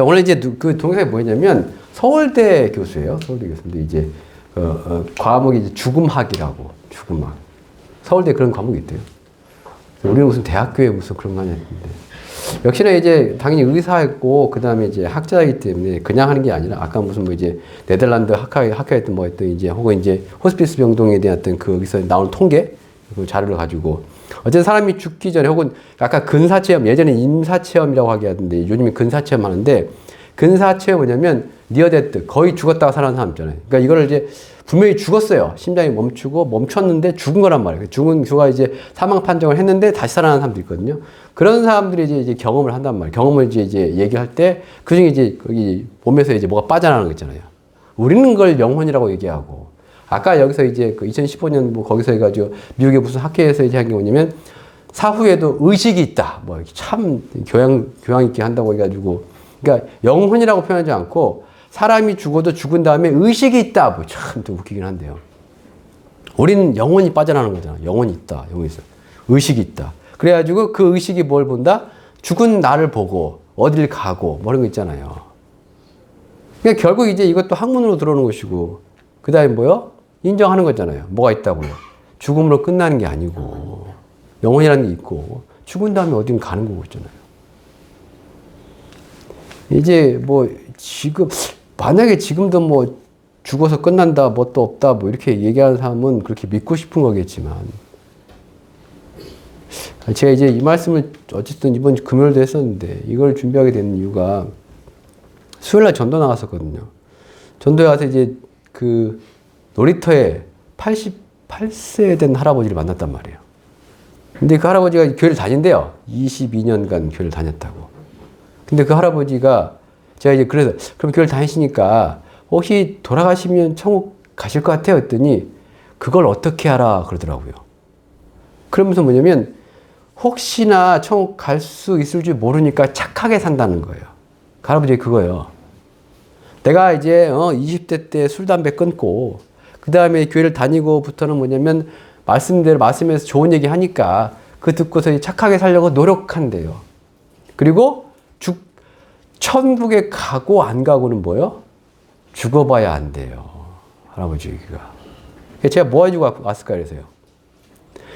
자, 오늘 이제 그 동영상이 뭐냐면 서울대 교수예요. 서울대 교수인데 이제 과목이 이제 죽음학이라고. 죽음학. 서울대 그런 과목이 있대요. 우리는 무슨 대학교에 무슨 그런 거 아니었는데. 역시나 이제 당연히 의사였고 그다음에 이제 학자이기 때문에 그냥 하는 게 아니라 아까 무슨 뭐 이제 네덜란드 학회했던 뭐 했던 이제 혹은 이제 호스피스 병동에 대한 어떤 거기서 나오는 통계 그 자료를 가지고 어쨌든 사람이 죽기 전에 혹은 아까 근사체험 예전에 임사체험이라고 하게 하던데 요즘에 근사체험 하는데 근사체험 뭐냐면 니어데트 거의 죽었다가 살아난 사람 있잖아요. 그러니까 이거를 이제 분명히 죽었어요. 심장이 멈췄는데 죽은 거란 말이에요. 죽은 수가 이제 사망 판정을 했는데 다시 살아난 사람도 있거든요. 그런 사람들이 이제 경험을 한단 말이에요. 경험을 이제 얘기할 때 그중에 이제 거기 몸에서 이제 뭐가 빠져나가는 거 있잖아요. 우리는 그걸 영혼이라고 얘기하고 아까 여기서 이제 그 2015년 뭐 거기서 해가지고 미국의 무슨 학회에서 이제 한 게 뭐냐면 사후에도 의식이 있다. 뭐 참 교양 있게 한다고 해가지고 그러니까 영혼이라고 표현하지 않고 사람이 죽어도 죽은 다음에 의식이 있다. 뭐 참 또 웃기긴 한데요. 우리는 영혼이 빠져나가는 거잖아. 영혼이 있다. 영혼이 있어. 의식이 있다. 그래가지고 그 의식이 뭘 본다? 죽은 나를 보고 어딜 가고 뭐 이런 거 있잖아요. 그러니까 결국 이제 이것도 학문으로 들어오는 것이고 그 다음에 뭐요? 인정하는 거잖아요. 뭐가 있다고요? 죽음으로 끝나는 게 아니고 영혼이라는 게 있고 죽은 다음에 어딘 가는 거고 있잖아요. 이제 뭐 지금 만약에 지금도 뭐 죽어서 끝난다, 뭣도 없다, 뭐 이렇게 얘기하는 사람은 그렇게 믿고 싶은 거겠지만 제가 이제 이 말씀을 어쨌든 이번 금요일도 했었는데 이걸 준비하게 된 이유가 수요일날 전도 나갔었거든요. 전도에 가서 이제 그 놀이터에 88세 된 할아버지를 만났단 말이에요. 근데 그 할아버지가 교회를 다닌대요. 22년간 교회를 다녔다고. 근데 그 할아버지가 제가 이제 그래서 그럼 교회를 다니시니까 혹시 돌아가시면 천국 가실 것 같아요? 했더니 그걸 어떻게 알아? 그러더라고요. 그러면서 뭐냐면 혹시나 천국 갈 수 있을 줄 모르니까 착하게 산다는 거예요. 그 할아버지 그거예요. 내가 이제 20대 때 술, 담배 끊고 그 다음에 교회를 다니고부터는 뭐냐면 말씀에서 좋은 얘기 하니까 그 듣고서 착하게 살려고 노력한대요. 그리고 천국에 가고 안 가고는 뭐요? 죽어봐야 안 돼요. 할아버지 얘기가. 제가 뭐 해주고 왔을까 그래서요.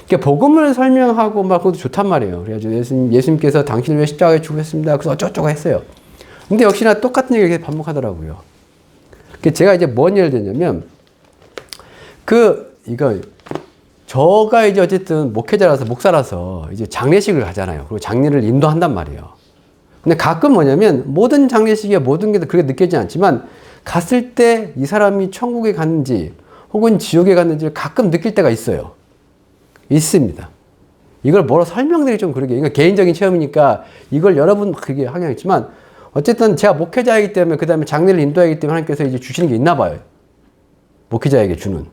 그러니까 복음을 설명하고 막 그것도 좋단 말이에요. 그래가지고 예수님께서 당신을 위해 십자가에 죽으셨습니다. 그래서 어쩌고저쩌고 했어요. 근데 역시나 똑같은 얘기를 반복하더라고요. 제가 이제 뭔 예를 들냐면 저가 이제 어쨌든 목회자라서 목사라서 이제 장례식을 가잖아요. 그리고 장례를 인도한단 말이에요. 근데 가끔 뭐냐면 모든 장례식에 모든 게 그렇게 느껴지지 않지만 갔을 때 이 사람이 천국에 갔는지 혹은 지옥에 갔는지를 가끔 느낄 때가 있어요. 있습니다. 이걸 뭐로 설명드리기 좀 그러게. 그러니까 개인적인 체험이니까 이걸 여러분 그게 하겠지만 어쨌든 제가 목회자이기 때문에 그 다음에 장례를 인도하기 때문에 하나님께서 이제 주시는 게 있나 봐요. 목회자에게 주는.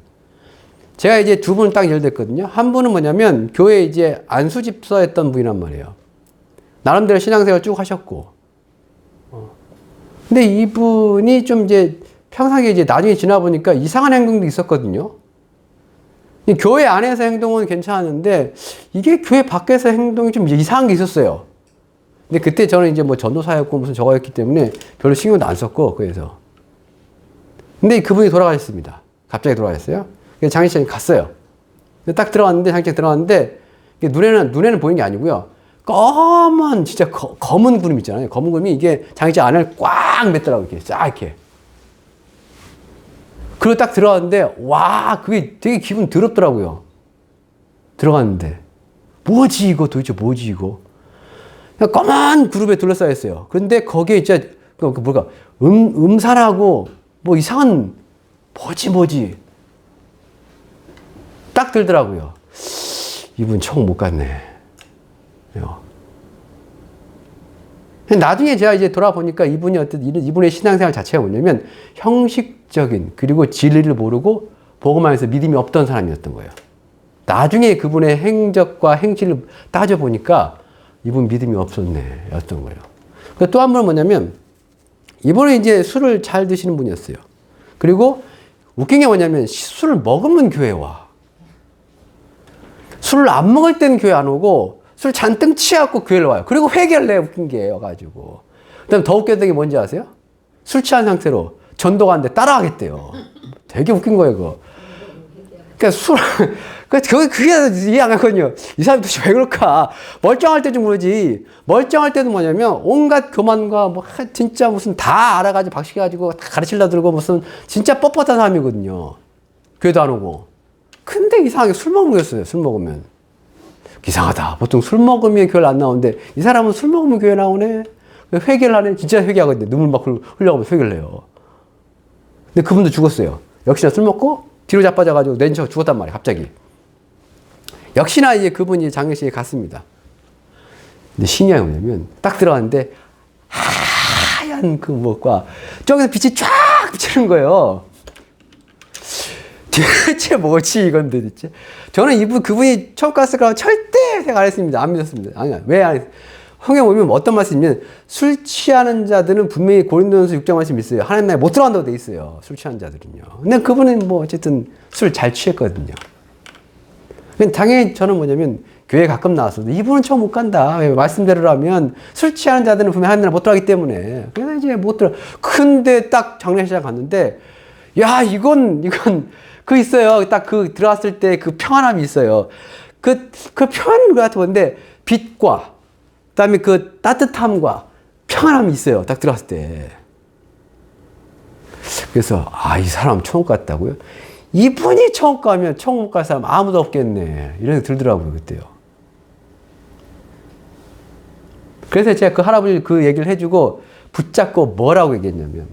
제가 이제 두 분을 딱 예를 들었거든요. 한 분은 뭐냐면 교회에 이제 안수집사 했던 분이란 말이에요. 나름대로 신앙생활 쭉 하셨고. 근데 이분이 좀 이제 평상시에 이제 나중에 지나보니까 이상한 행동도 있었거든요. 교회 안에서 행동은 괜찮았는데 이게 교회 밖에서 행동이 좀 이상한 게 있었어요. 근데 그때 저는 이제 뭐 전도사였고 무슨 저거였기 때문에 별로 신경도 안 썼고 그래서. 근데 그분이 돌아가셨습니다. 갑자기 돌아가셨어요. 그래서 장례식장에 갔어요. 딱 장례식장 들어갔는데 눈에는 보이는 게 아니고요. 검은 진짜 검은 구름 있잖아요. 검은 구름이 이게 장례식장 안을 꽉 맸더라고요. 이렇게 쫙 이렇게. 그리고 딱 들어갔는데 와 그게 되게 기분 더럽더라고요. 들어갔는데 뭐지 이거 도대체 뭐지 이거. 그냥 검은 그룹에 둘러싸여 있어요. 그런데 거기에 진짜 음산하고 뭐 이상한 뭐지 딱 들더라고요. 이분 천국 못 갔네. 나중에 제가 이제 돌아보니까 이분의 신앙생활 자체가 뭐냐면 형식적인 그리고 진리를 모르고 복음 안에서 믿음이 없던 사람이었던 거예요. 나중에 그분의 행적과 행실을 따져보니까 이분 믿음이 없었네 였던 거예요. 또 한 분은 뭐냐면 이분은 이제 술을 잘 드시는 분이었어요. 그리고 웃긴 게 뭐냐면 술을 먹으면 교회에 와. 술을 안 먹을 때는 교회 안 오고 술 잔뜩 취해갖고 교회를 와요. 그리고 회개를 내 웃긴 게여가지고. 그다음 더 웃겼던 게 뭔지 아세요? 술 취한 상태로 전도가 안 돼 따라하겠대요. 되게 웃긴 거예요, 그거. 그러니까 그게 이해 안 가거든요. 이 사람이 도대체 왜 그럴까? 멀쩡할 때 좀 그러지. 멀쩡할 때도 뭐냐면 온갖 교만과 뭐 진짜 무슨 다 알아가지고 박식해가지고 다 가르치려 들고 무슨 진짜 뻣뻣한 사람이거든요. 교회도 안 오고. 근데 이상하게 술 먹으면 그랬어요. 술 먹으면. 이상하다. 보통 술 먹으면 교회를 안 나오는데 이 사람은 술 먹으면 교회 나오네. 회개를 하네. 진짜 회개하거든요. 눈물 막 흘려가면서 회개를 해요. 근데 그분도 죽었어요. 역시나 술 먹고 뒤로 자빠져가지고 내린척 죽었단 말이에요. 갑자기. 역시나 이제 그분이 장례식에 갔습니다. 근데 신기한 게 뭐냐면 딱 들어갔는데 하얀 그 뭐가 저기서 빛이 쫙 비치는 거예요. 대체 뭐지 이건데 대체. 저는 그분이 처음 갔을 거라고 절대 생각 안 했습니다. 안 믿었습니다. 아니 왜 안 했어요? 성경 보면 어떤 말씀이면 술 취하는 자들은 분명히 고린도전서 6장 말씀이 있어요. 하나님 나라에 못 들어간다고 돼 있어요. 술 취하는 자들은요. 근데 그분은 뭐 어쨌든 술 잘 취했거든요. 당연히 저는 뭐냐면 교회 가끔 나왔어도 이분은 처음 못 간다. 왜 말씀대로라면 술 취하는 자들은 분명히 하나님 나라 못 들어가기 때문에. 그래서 이제 못 들어. 근데 딱 장례식장 갔는데 야 이건 그 있어요. 딱 그 들어갔을 때 그 평안함이 있어요. 그 평안인 것 같은데 빛과 그다음에 그 따뜻함과 평안함이 있어요. 딱 들어갔을 때. 그래서 이 사람 처음 갔다고요? 이분이 처음 가면 처음 못 갈 사람 아무도 없겠네. 이런 생각이 들더라고요. 그때요. 그래서 제가 그 할아버지 그 얘기를 해주고 붙잡고 뭐라고 얘기했냐면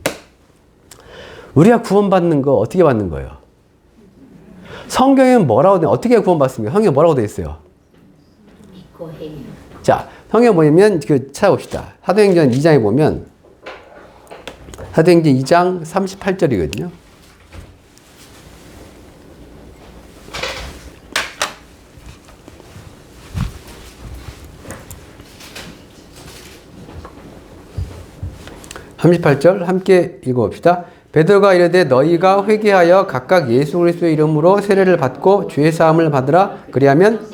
우리가 구원받는 거 어떻게 받는 거예요? 성경에는 뭐라고 돼? 어떻게 구원받습니까? 성경에 뭐라고 돼 있어요? 믿고 행위. 자, 성경 보면 찾아봅시다. 사도행전 2장에 보면 사도행전 2장 38절이거든요. (38절) 함께 읽어봅시다. 베드로가 이르되 너희가 회개하여 각각 예수 그리스도의 이름으로 세례를 받고 죄 사함을 받으라. 그리하면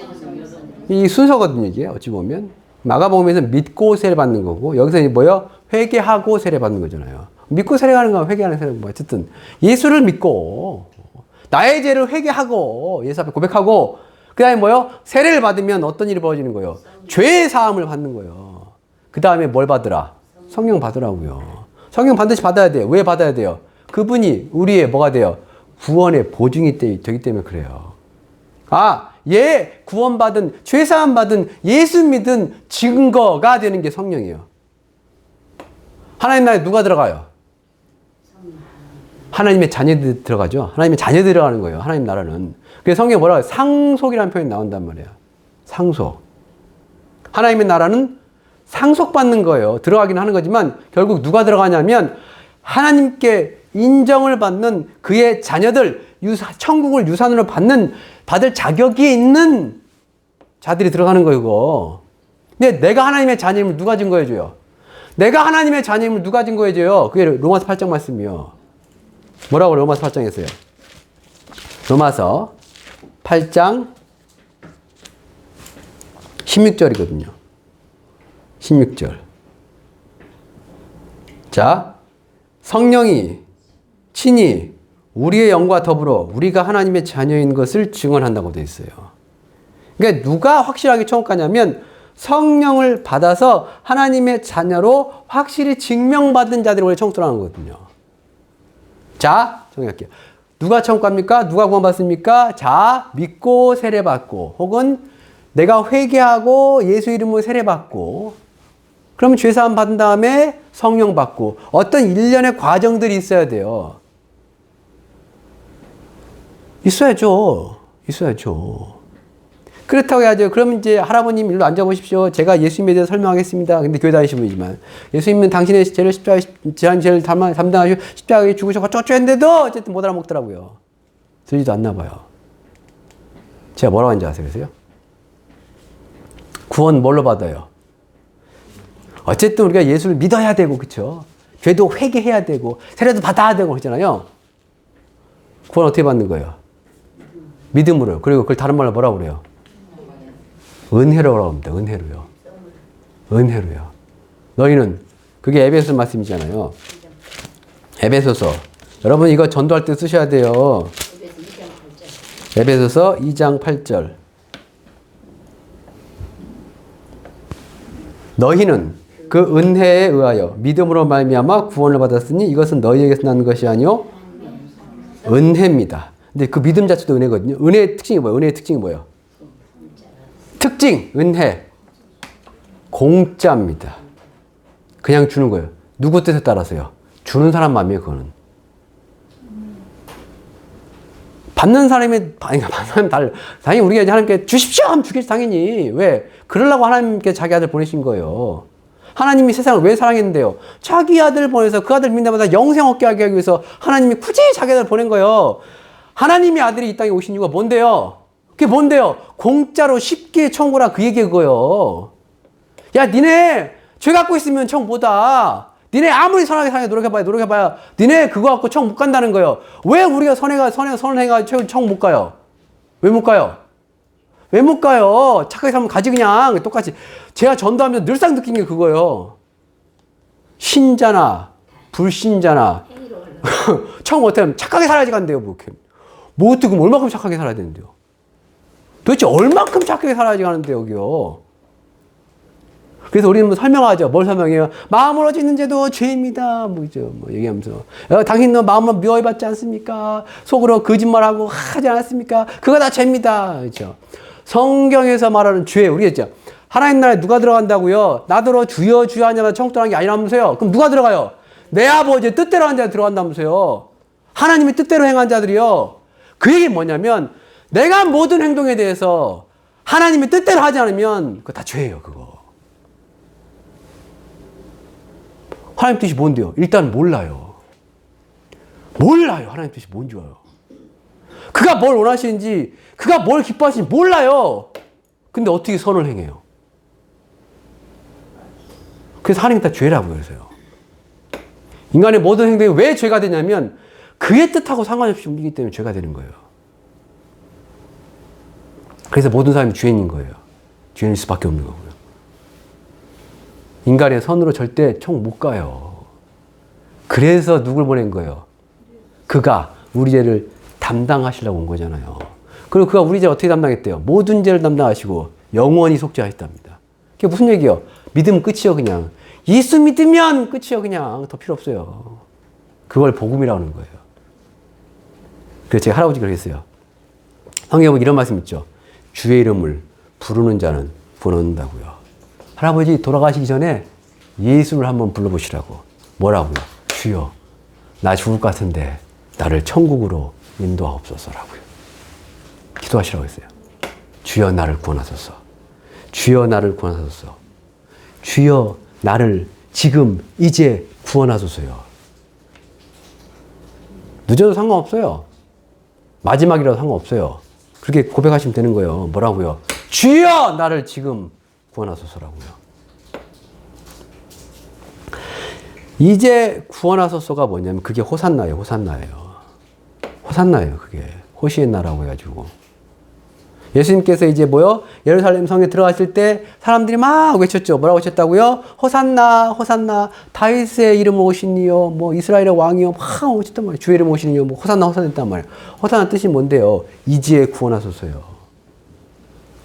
이 순서거든요. 이게 어찌 보면 마가복음에서 믿고 세례 받는 거고 여기서 뭐요? 회개하고 세례 받는 거잖아요. 믿고 세례하는 건 회개하는 세례는 뭐 어쨌든 예수를 믿고 나의 죄를 회개하고 예수 앞에 고백하고 그 다음에 뭐요? 세례를 받으면 어떤 일이 벌어지는 거예요? 죄 사함을 받는 거예요. 그 다음에 뭘 받으라? 성령 받으라고요. 성령 반드시 받아야 돼요. 왜 받아야 돼요? 그분이 우리의 뭐가 돼요? 구원의 보증이 되기 때문에 그래요. 구원받은, 죄사함 받은, 예수 믿은 증거가 되는 게 성령이에요. 하나님 나라에 누가 들어가요? 하나님의 자녀들 들어가죠. 하나님의 자녀들이 들어가는 거예요. 하나님 나라는. 그래서 성경에 뭐라고 해요? 상속이라는 표현이 나온단 말이에요. 상속. 하나님의 나라는 상속받는 거예요. 들어가긴 하는 거지만 결국 누가 들어가냐면 하나님께 인정을 받는 그의 자녀들, 천국을 유산으로 받을 자격이 있는 자들이 들어가는 거예요, 이거. 근데 내가 하나님의 자녀임을 누가 증거해줘요? 내가 하나님의 자녀임을 누가 증거해줘요? 그게 로마서 8장 말씀이요. 뭐라고 로마서 8장에 했어요? 로마서 8장 16절이거든요. 16절. 자, 성령이 친히 우리의 영과 더불어 우리가 하나님의 자녀인 것을 증언한다고 되어 있어요. 그러니까 누가 확실하게 청구하냐면 성령을 받아서 하나님의 자녀로 확실히 증명받은 자들이 원래 청구하는 거거든요. 자, 정리할게요. 누가 청구합니까? 누가 구원받습니까? 자, 믿고 세례받고 혹은 내가 회개하고 예수 이름으로 세례받고 그러면 죄사함 받은 다음에 성령 받고 어떤 일련의 과정들이 있어야 돼요. 있어야죠. 그렇다고 해야죠. 그러면 이제 할아버님 일로 앉아보십시오. 제가 예수님에 대해서 설명하겠습니다. 근데 교회 다니시는 분이지만 예수님은 당신의 죄를 지한 죄를 담당하시고 십자가에 죽으셨고 어쩌고 했는데도 어쨌든 못 알아먹더라고요. 들리지도 않나 봐요. 제가 뭐라고 하는지 아세요? 그래서요? 구원 뭘로 받아요? 어쨌든 우리가 예수를 믿어야 되고 그렇죠? 죄도 회개해야 되고 세례도 받아야 되고 그러잖아요. 구원 어떻게 받는 거예요? 믿음으로. 그리고 그걸 다른 말로 뭐라고 그래요? 은혜로라고 합니다. 은혜로요. 너희는 그게 에베소서 말씀이잖아요. 에베소서. 여러분 이거 전도할 때 쓰셔야 돼요. 에베소서 2장 8절. 너희는 그 은혜에 의하여 믿음으로 말미암아 구원을 받았으니 이것은 너희에게서 난 것이 아니요 은혜입니다. 근데 그 믿음 자체도 은혜거든요. 은혜의 특징이 뭐예요? 은혜의 특징이 뭐예요? 특징, 은혜. 공짜입니다. 그냥 주는 거예요. 누구 뜻에 따라서요? 주는 사람 마음이에요, 그거는. 받는 사람이, 받는 사람이 달라. 당연히 우리가 이제 하나님께 주십시오! 하면 주겠지, 당연히. 왜? 그러려고 하나님께 자기 아들 보내신 거예요. 하나님이 세상을 왜 사랑했는데요? 자기 아들 보내서 그 아들 믿는 영생 얻게 하기 위해서 하나님이 굳이 자기 아들을 보낸 거예요. 하나님의 아들이 이 땅에 오신 이유가 뭔데요? 그게 뭔데요? 공짜로 쉽게 천국이라 그 얘기 그거요. 야, 니네 죄 갖고 있으면 천국 못 와. 니네 아무리 선하게 사냐 노력해봐야 니네 그거 갖고 천국 못 간다는 거예요. 왜 우리가 선행해가지고 천국 못 가요? 왜 못 가요? 왜 못 가요? 착하게 살면 가지 그냥. 똑같이. 제가 전도하면서 늘상 느낀 게 그거예요. 신자나 불신자나 천국 못하면 착하게 살아야지 간대요. 뭐 어떻게 얼마큼 착하게 살아야 되는데요? 도대체 얼마큼 착하게 살아야지 가는데 여기요. 그래서 우리는 뭐 설명하죠. 뭘 설명해요? 마음으로 짓는 죄도 죄입니다. 뭐죠? 뭐 얘기하면서 당신은 마음으로 미워해봤지 않습니까? 속으로 거짓말하고 하지 않았습니까? 그거 다 죄입니다. 그렇죠? 성경에서 말하는 죄, 우리 했죠. 하나님 나라에 누가 들어간다고요? 나더러 주여 주여 하냐마자 천국 들어가는 게 아니라면서요. 그럼 누가 들어가요? 내 아버지의 뜻대로 한 자들 들어간다면서요. 하나님의 뜻대로 행한 자들이요. 그 얘기는 뭐냐면 내가 모든 행동에 대해서 하나님의 뜻대로 하지 않으면 그거 다 죄예요. 그거. 하나님 뜻이 뭔데요? 일단 몰라요. 하나님 뜻이 뭔지 와요. 그가 뭘 원하시는지, 그가 뭘 기뻐하시는지 몰라요. 근데 어떻게 선을 행해요? 그래서 하나님이 다 죄라고 그러세요. 인간의 모든 행동이 왜 죄가 되냐면 그의 뜻하고 상관없이 움직이기 때문에 죄가 되는 거예요. 그래서 모든 사람이 죄인인 거예요. 죄인일 수밖에 없는 거고요. 인간의 선으로 절대 천국 못 가요. 그래서 누굴 보낸 거예요? 그가 우리 죄를 담당하시려고 온 거잖아요. 그리고 그가 우리 죄를 어떻게 담당했대요? 모든 죄를 담당하시고 영원히 속죄하셨답니다. 그게 무슨 얘기예요? 믿으면 끝이요, 그냥. 예수 믿으면 끝이요, 그냥. 더 필요 없어요. 그걸 복음이라고 하는 거예요. 그래서 제가 할아버지가 그랬어요. 성경에 보면 이런 말씀 있죠. 주의 이름을 부르는 자는 구원 얻는다고요. 할아버지 돌아가시기 전에 예수를 한번 불러보시라고. 뭐라고요? 주여, 나 죽을 것 같은데 나를 천국으로 인도하옵소서라고요. 기도하시라고 했어요. 주여 나를 구원하소서. 주여 나를 구원하소서. 주여 나를 지금 이제 구원하소서요. 늦어도 상관없어요. 마지막이라도 상관없어요. 그렇게 고백하시면 되는 거예요. 뭐라고요? 주여 나를 지금 구원하소서라고요. 이제 구원하소서가 뭐냐면 그게 호산나예요. 호산나예요. 그게 호시엔나라고 해가지고 예수님께서 이제 예루살렘 성에 들어갔을 때 사람들이 막 외쳤죠. 뭐라고 외쳤다고요? 호산나 호산나 다윗의 이름 오시니요 이스라엘의 왕이요 막 외쳤단 말이에요. 주의 이름 오시니요 호산나 했단 말이에요. 호산나 뜻이 뭔데요? 이제 구원하소서요.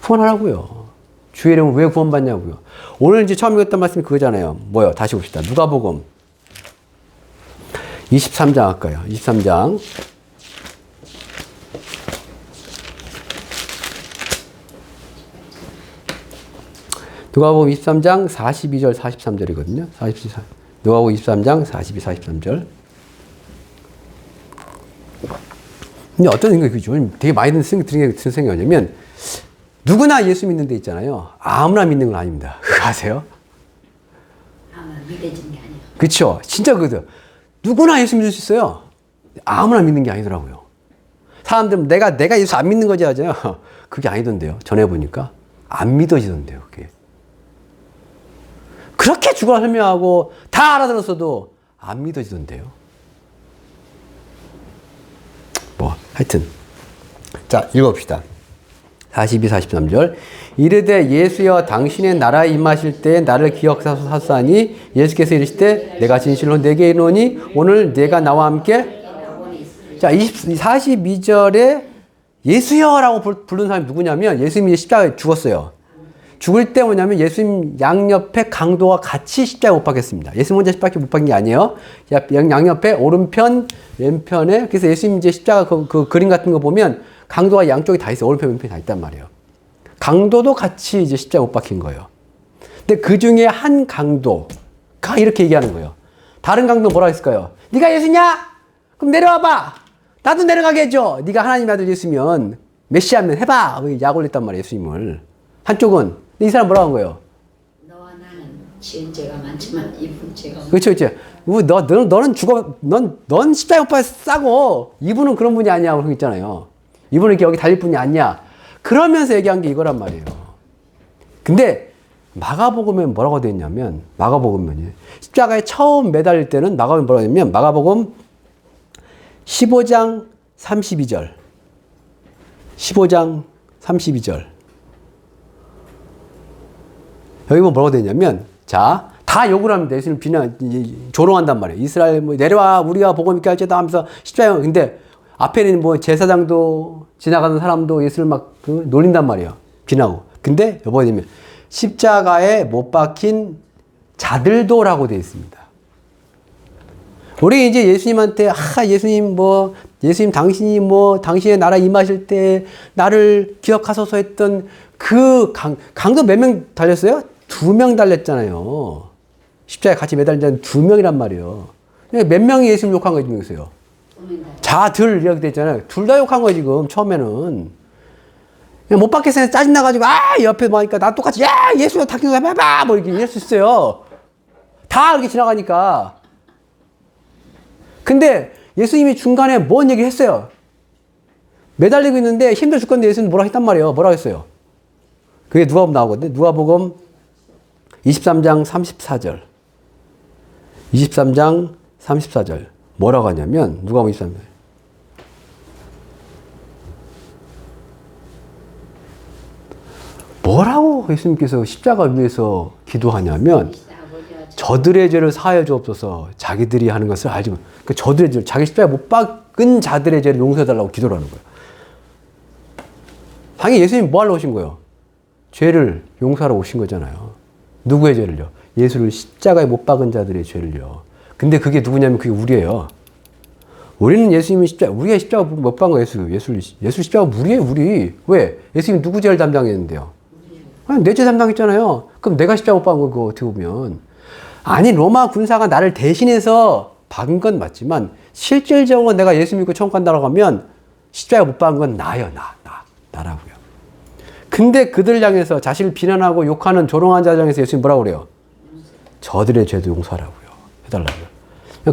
구원하라고요. 주의 이름은 왜 구원받냐고요. 오늘 이제 처음 읽었던 말씀이 그거잖아요. 뭐요? 다시 봅시다. 누가복음 23장 할까요? 23장 누가복음 23장 42절 43절이거든요. 누가복음 23장 42, 43절. 근데 어떤 생각이 그죠? 되게 많이 드는 생각이 뭐냐면 누구나 예수 믿는 데 있잖아요. 아무나 믿는 건 아닙니다. 그거 아세요? 아마 믿어진 게 아니에요. 그렇죠. 진짜 그거죠. 누구나 예수 믿을 수 있어요. 아무나 믿는 게 아니더라고요. 사람들은 내가 예수 안 믿는 거지 하잖아요. 그게 아니던데요. 전해보니까 안 믿어지던데요. 그게. 그렇게 주가 설명하고 다 알아들었어도 안 믿어지던데요. 하여튼 자 읽어봅시다. 42, 43절. 이르되 예수여 당신의 나라에 임하실 때에 나를 기억하소서하니 예수께서 이르시되 내가 진실로 내게 이르노니 오늘 내가 나와 함께. 자, 42절에 예수여라고 부른 사람이 누구냐면 예수님이 십자가에 죽었어요. 죽을 때 뭐냐면 예수님 양옆에 강도와 같이 십자가에 못 박혔습니다. 예수님 혼자 십자가에 못 박힌 게 아니에요. 양옆에 오른편, 왼편에. 그래서 예수님 이제 십자가 그 그림 같은 거 보면 강도가 양쪽에 다 있어요. 오른편, 왼편이 다 있단 말이에요. 강도도 같이 이제 십자가에 못 박힌 거예요. 근데 그 중에 한 강도가 이렇게 얘기하는 거예요. 다른 강도 뭐라 했을까요? 네가 예수냐? 그럼 내려와봐. 나도 내려가게 해줘. 네가 하나님의 아들 예수면 메시아면 해봐. 약 올렸단 말이에요. 예수님을. 한쪽은 이 사람 뭐라고 한 거예요? 너와 나는 지은 죄가 많지만 이분 죄가 그렇죠, 그렇죠. 너는 죽어, 넌 십자가 오빠 싸고 이분은 그런 분이 아니야. 그런 거 있잖아요. 이분은 이렇게 여기 달릴 분이 아니야. 그러면서 얘기한 게 이거란 말이에요. 근데 마가복음에 뭐라고 되어 있냐면 마가복음은 십자가에 처음 매달릴 때는 마가복음에 뭐라고 되어 있냐면 마가복음 15장 32절 15장 32절 여기 보면 뭐라고 되어 있냐면 자, 다 욕을 합니다. 예수님 비난, 조롱한단 말이에요. 이스라엘 뭐 내려와 우리와 복음 있게 할지다 하면서 십자가. 근데 앞에는 뭐 제사장도 지나가는 사람도 예수를 막 놀린단 말이에요. 비난하고. 근데 여보가 되면 십자가에 못 박힌 자들도라고 되어 있습니다. 우리 이제 예수님한테 예수님 당신이 당신의 나라 임하실 때 나를 기억하소서 했던 그 강도 몇 명 달렸어요? 2명 달렸잖아요. 십자가에 같이 매달린 자는 2명이란 말이에요. 몇 명이 예수님 욕한 거예요, 지금? 자들 이렇게 됐잖아요. 둘 다 욕한 거예요, 지금 처음에는. 못 박혔으니까 짜증나가지고 옆에 보니까 나 똑같이 예수야 당신 해봐 뭐 이렇게 이럴 수 있어요. 다 이렇게 지나가니까. 근데 예수님이 중간에 뭔 얘기 했어요. 매달리고 있는데 힘들어 죽겠는데 예수님 뭐라 했단 말이에요. 뭐라고 했어요. 그게 누가복음 나오거든요. 누가복음 23장 34절. 23장 34절. 뭐라고 하냐면 누가복음 23장. 뭐라고 예수님께서 십자가 위에서 기도하냐면 저들의 죄를 사하여 주옵소서. 자기들이 하는 것을 알지 못. 그 저들의 죄, 자기 십자가에 못 박은 자들의 죄를 용서해달라고 기도를 하는 거예요. 당연히 예수님 뭐 하러 오신 거예요? 죄를 용서하러 오신 거잖아요. 누구의 죄를요? 예수를 십자가에 못 박은 자들의 죄를요. 근데 그게 누구냐면 그게 우리예요. 우리는 예수님이 우리가 십자가 못 박은 거 예수 십자가 우리예요, 우리. 왜? 예수님이 누구 죄를 담당했는데요? 내 죄 담당했잖아요. 그럼 내가 십자가 못 박은 거 어떻게 보면. 아니, 로마 군사가 나를 대신해서 박은 건 맞지만 실질적으로 내가 예수 믿고 천국 간다고 하면 십자가 못 박은 건 나라고요. 근데 그들 향해서 자신을 비난하고 욕하는 조롱한 자들 향해서 예수님 뭐라고 그래요? 저들의 죄도 용서하라고요. 해달라고요.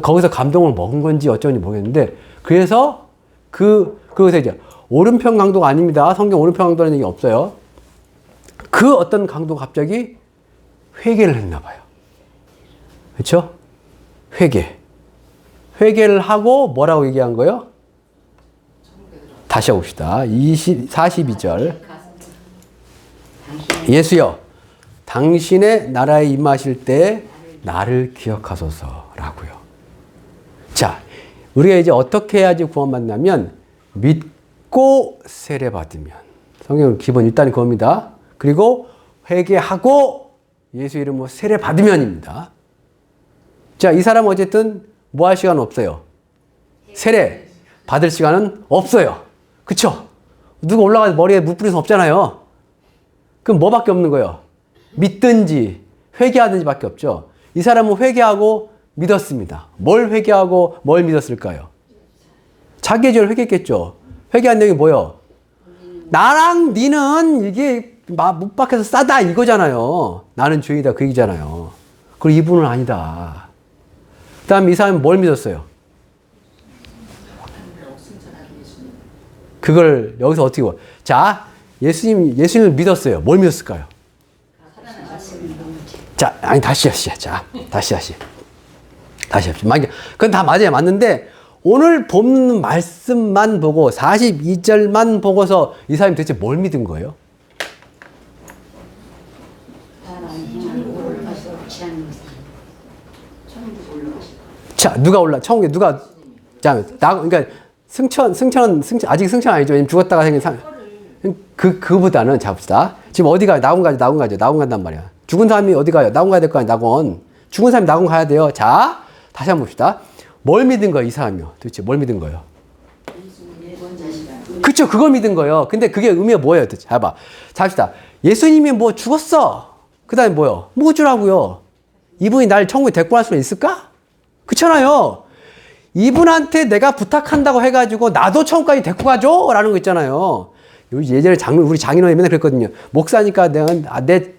거기서 감동을 먹은 건지 어쩐지 모르겠는데 그래서 그것에 이제 오른편 강도가 아닙니다. 성경 오른편 강도라는 얘기 없어요. 그 어떤 강도가 갑자기 회개를 했나 봐요. 그렇죠? 회개를 하고 뭐라고 얘기한 거예요? 다시 해봅시다. 42절. 예수여, 당신의 나라에 임하실 때 나를 기억하소서라고요. 자, 우리가 이제 어떻게 해야지 구원받냐면 믿고 세례받으면. 성경은 기본 일단이 그겁니다. 그리고 회개하고 예수 이름으로 세례받으면입니다. 자, 이 사람은 어쨌든 뭐 할 시간은 없어요. 세례 받을 시간은 없어요. 그쵸? 누가 올라가서 머리에 물 뿌릴 수 없잖아요. 그럼 뭐밖에 없는 거예요? 믿든지 회개하든지 밖에 없죠. 이 사람은 회개하고 믿었습니다. 뭘 회개하고 뭘 믿었을까요? 자기의 죄를 회개했겠죠. 회개한 내용이 뭐예요? 나랑 니는 이게 못 박혀서 싸다 이거잖아요. 나는 죄인이다 그 얘기잖아요. 그리고 이분은 아니다. 그 다음에 이 사람은 뭘 믿었어요? 그걸 여기서 어떻게 봐? 자, 예수님을 믿었어요. 뭘 믿었을까요? 자, 아니 다시. 자, 다시. 그건 다 맞아요. 맞는데 오늘 본 말씀만 보고 42절만 보고서 이 사람이 도대체 뭘 믿은 거예요? 하나님을 올라가서 지하는 것은 천국 올라가시고. 자, 누가 올라? 천국에 누가? 자, 그러니까 승천 아직 승천 아니죠. 왜냐면 죽었다가 생긴 그보다는 잡읍시다. 지금 어디가 낙원 간단 말이야. 죽은 사람이 어디 가요? 낙원 가야 될 거 아니야, 낙원. 죽은 사람이 낙원 가야 돼요. 자, 다시 한번 봅시다. 뭘 믿은 거야, 이 사람이요? 도대체 뭘 믿은 거예요? 그쵸, 그걸 믿은 거예요. 근데 그게 의미가 뭐예요, 도대체? 봐봐. 잡시다. 예수님이 뭐 죽었어. 그 다음에 뭐요? 뭐 어쩌라고요? 이분이 날 천국에 데리고 갈 수 있을까? 그렇잖아요. 이분한테 내가 부탁한다고 해가지고 나도 천국까지 데리고 가줘? 라는 거 있잖아요. 예전에 우리 장인어른이 맨날 그랬거든요. 목사니까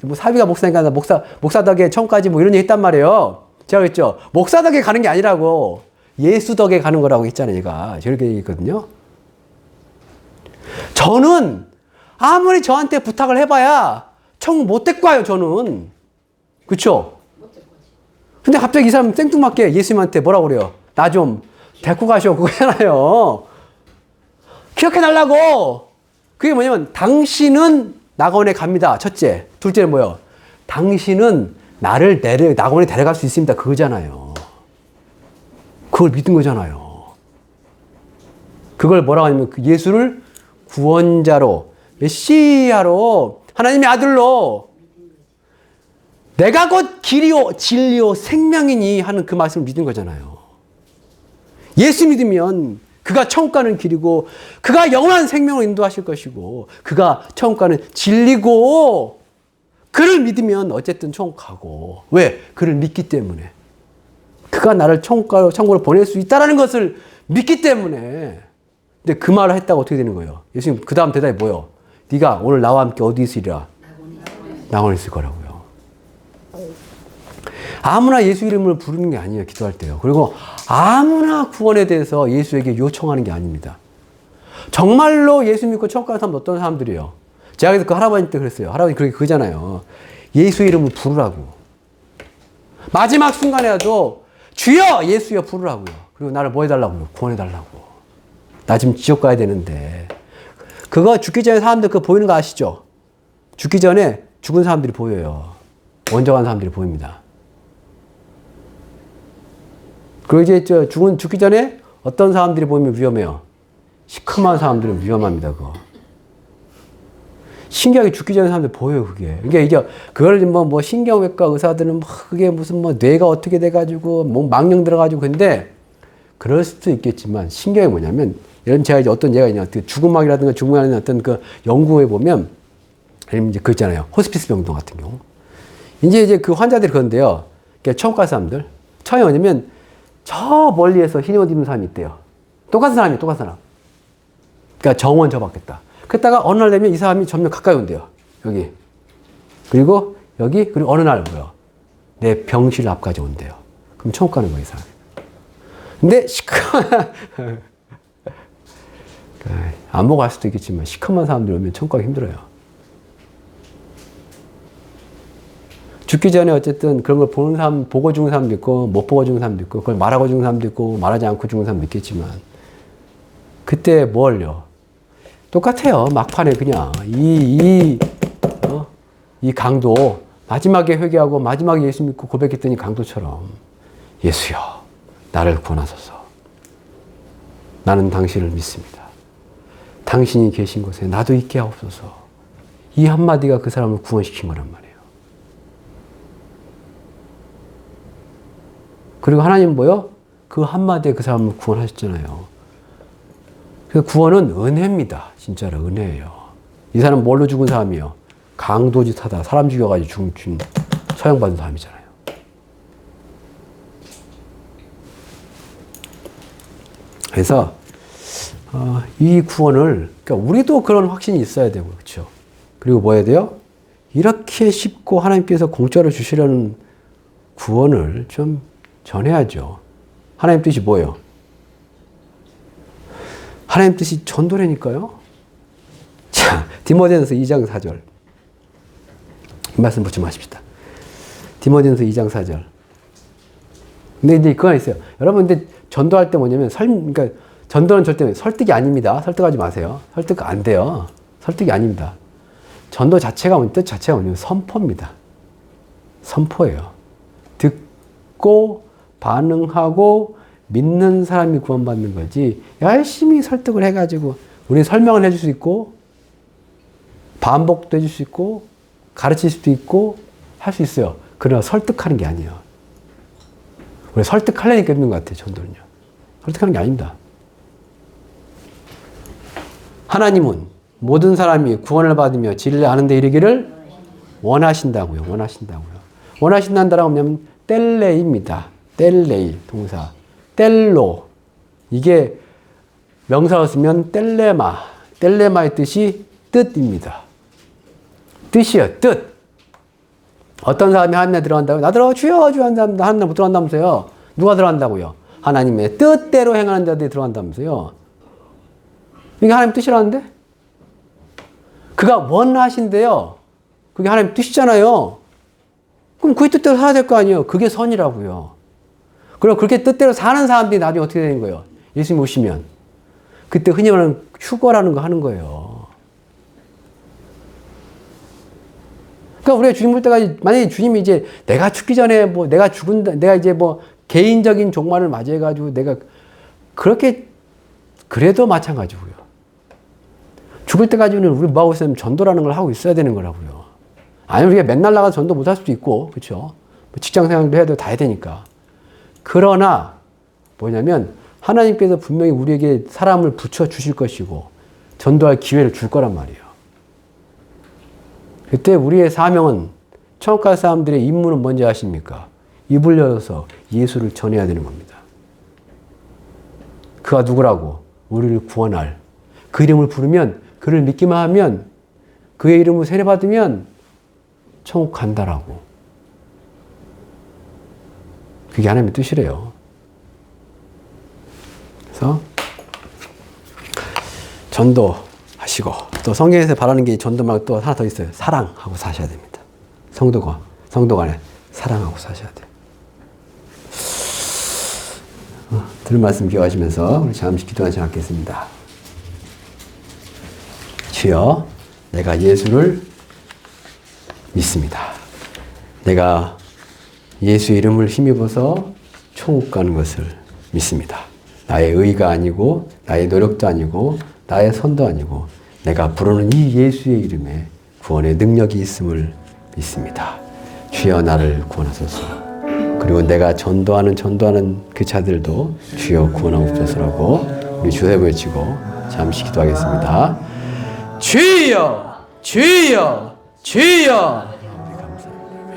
뭐 사위가 목사니까 나 목사 덕에 천국까지 뭐 이런 얘기 했단 말이에요. 제가 그랬죠. 목사 덕에 가는 게 아니라고. 예수 덕에 가는 거라고 했잖아요, 얘가. 저렇게 얘기했거든요. 저는 아무리 저한테 부탁을 해봐야 천국 못 데리고 가요, 저는. 그쵸? 근데 갑자기 이 사람 생뚱맞게 예수님한테 뭐라고 그래요? 나 좀 데리고 가셔. 그거잖아요. 기억해달라고. 그게 뭐냐면 당신은 낙원에 갑니다. 첫째. 둘째는 뭐예요? 당신은 나를 낙원에 데려갈 수 있습니다. 그거잖아요. 그걸 믿은 거잖아요. 그걸 뭐라고 하냐면 그 예수를 구원자로, 메시아로, 하나님의 아들로 내가 곧 길이요 진리요 생명이니 하는 그 말씀을 믿은 거잖아요. 예수 믿으면 그가 천국 가는 길이고 그가 영원한 생명으로 인도하실 것이고 그가 천국 가는 진리고 그를 믿으면 어쨌든 천국 가고. 왜? 그를 믿기 때문에. 그가 나를 천국으로 보낼 수 있다는 것을 믿기 때문에. 근데 그 말을 했다고 어떻게 되는 거예요? 예수님 그 다음 대답이 뭐예요? 네가 오늘 나와 함께 어디 있으리라? 낙원에 있을 거라고요. 아무나 예수 이름을 부르는 게 아니에요. 기도할 때요. 그리고 아무나 구원에 대해서 예수에게 요청하는 게 아닙니다. 정말로 예수 믿고 천국 가는 사람 어떤 사람들이에요? 제가 그래서 그 할아버지 때 그랬어요. 할아버지 그러잖아요. 예수 이름을 부르라고. 마지막 순간에라도 주여 예수여 부르라고요. 그리고 나를 뭐 해달라고요? 구원해달라고. 나 지금 지옥 가야 되는데. 그거 죽기 전에 사람들 그거 보이는 거 아시죠? 죽기 전에 죽은 사람들이 보여요. 먼저 간 사람들이 보입니다. 그리고 이제 죽기 전에 어떤 사람들이 보이면 위험해요? 시커먼 사람들은 위험합니다, 그거. 신기하게 죽기 전에 사람들 보여요, 그게. 그러니까 이게, 그걸 뭐 신경외과 의사들은 그게 무슨 뇌가 어떻게 돼가지고, 망령 들어가지고, 근데, 그럴 수도 있겠지만, 신기한 게 뭐냐면, 예를 들면 제가 이제 어떤 예가 있냐, 죽음학이라든가 죽음하는 어떤 그 연구에 보면, 예를 이제 그 있잖아요. 호스피스 병동 같은 경우. 이제 그 환자들이 그런데요. 그러니까 천국 갈 사람들. 처음에 뭐냐면, 저 멀리에서 흰 옷 입는 사람이 있대요. 똑같은 사람이에요, 똑같은 사람. 그러니까 정원 접었겠다. 그랬다가 어느 날 되면 이 사람이 점점 가까이 온대요. 여기. 그리고 여기, 그리고 어느 날 뭐요? 내 병실 앞까지 온대요. 그럼 천국 가는 거예요, 이 사람이. 근데 시커먼, 안 보고 갈 수도 있겠지만 시커먼 사람들 오면 천국 가기 힘들어요. 죽기 전에 어쨌든 그런 걸 보는 사람, 보고 죽은 사람도 있고, 못 보고 죽은 사람도 있고, 그걸 말하고 죽은 사람도 있고, 말하지 않고 죽은 사람도 있겠지만, 그때 뭘요? 똑같아요. 막판에 그냥. 이 강도, 마지막에 회개하고, 마지막에 예수 믿고 고백했더니 강도처럼, 예수여, 나를 구원하소서. 나는 당신을 믿습니다. 당신이 계신 곳에 나도 있게 하옵소서. 이 한마디가 그 사람을 구원시킨 거란 말이에요. 그리고 하나님 뭐요? 그 한마디에 그 사람을 구원하셨잖아요. 그래서 구원은 은혜입니다. 진짜로 은혜예요. 이 사람 뭘로 죽은 사람이에요? 강도짓 하다 사람 죽여가지고 처형받은 사람이잖아요. 그래서 이 구원을, 그러니까 우리도 그런 확신이 있어야 되고, 그렇죠? 그리고 뭐 해야 돼요? 이렇게 쉽고 하나님께서 공짜로 주시려는 구원을 좀 전해야죠. 하나님 뜻이 뭐예요? 하나님 뜻이 전도라니까요. 자, 디모데전서 2장 4절. 이 말씀 붙지 마십시다. 디모데전서 2장 4절. 근데 이제 그거 있어요. 여러분, 근데 전도할 때 뭐냐면 그러니까 전도는 절대 설득이 아닙니다. 설득하지 마세요. 설득 안 돼요. 설득이 아닙니다. 전도 자체가 뜻 자체가 뭐냐면 선포입니다. 선포예요. 듣고 반응하고 믿는 사람이 구원받는 거지. 열심히 설득을 해가지고 우리 설명을 해줄 수 있고 반복도 해줄 수 있고 가르칠 수도 있고 할 수 있어요. 그러나 설득하는 게 아니에요. 우리 설득하려니까 있는 것 같아요. 전도는요. 설득하는 게 아닙니다. 하나님은 모든 사람이 구원을 받으며 진리를 아는 데 이르기를 원하신다고요. 원하신다고요. 원하신다는 뭐냐면 뗄레입니다. 뗄레이 동사. 뗄로. 이게 명사로 쓰면 뗄레마. 뗄레마의 뜻이 뜻입니다. 뜻이에요. 뜻. 어떤 사람이 하나님에 들어간다고요? 나 들어가 주여 주여 한다면 하나님에 못 들어간다면서요. 누가 들어간다고요? 하나님의 뜻대로 행하는 자들이 들어간다면서요. 이게 하나님 뜻이라는데? 그가 원하신대요. 그게 하나님 뜻이잖아요. 그럼 그의 뜻대로 살아야 될 거 아니에요. 그게 선이라고요. 그럼 그렇게 뜻대로 사는 사람들이 나중에 어떻게 되는 거예요? 예수님 오시면. 그때 흔히 말하는 휴거라는 거 하는 거예요. 그러니까 우리가 주님 볼 때까지 만약에 주님이 이제 내가 죽기 전에 뭐 내가 죽은다, 내가 이제 뭐 개인적인 종말을 맞이해가지고 내가 그렇게 그래도 마찬가지고요. 죽을 때까지는 우리 뭐 하고 있으면 전도라는 걸 하고 있어야 되는 거라고요. 아니 우리가 맨날 나가서 전도 못 할 수도 있고, 그렇죠? 직장 생활도 해야 되고 다 해야 되니까. 그러나 뭐냐면 하나님께서 분명히 우리에게 사람을 붙여 주실 것이고 전도할 기회를 줄 거란 말이에요. 그때 우리의 사명은 천국 갈 사람들의 임무는 뭔지 아십니까? 입을 열어서 예수를 전해야 되는 겁니다. 그가 누구라고? 우리를 구원할. 그 이름을 부르면 그를 믿기만 하면 그의 이름을 세례받으면 천국 간다라고. 그게 하나님의 뜻이래요. 그래서 전도하시고 또 성경에서 바라는 게 전도 말고 또 하나 더 있어요. 사랑하고 사셔야 됩니다. 성도 간에 사랑하고 사셔야 돼요. 들은 말씀 기억하시면서 우리 잠시 기도하지 않겠습니다. 주여, 내가 예수를 믿습니다. 내가 예수의 이름을 힘입어서 천국 가는 것을 믿습니다. 나의 의가 아니고 나의 노력도 아니고 나의 선도 아니고 내가 부르는 이 예수의 이름에 구원의 능력이 있음을 믿습니다. 주여 나를 구원하소서. 그리고 내가 전도하는 그 자들도 주여 구원하옵소서라고 우리 주여 외치고 잠시 기도하겠습니다. 주여! 주여! 주여! 감사합니다.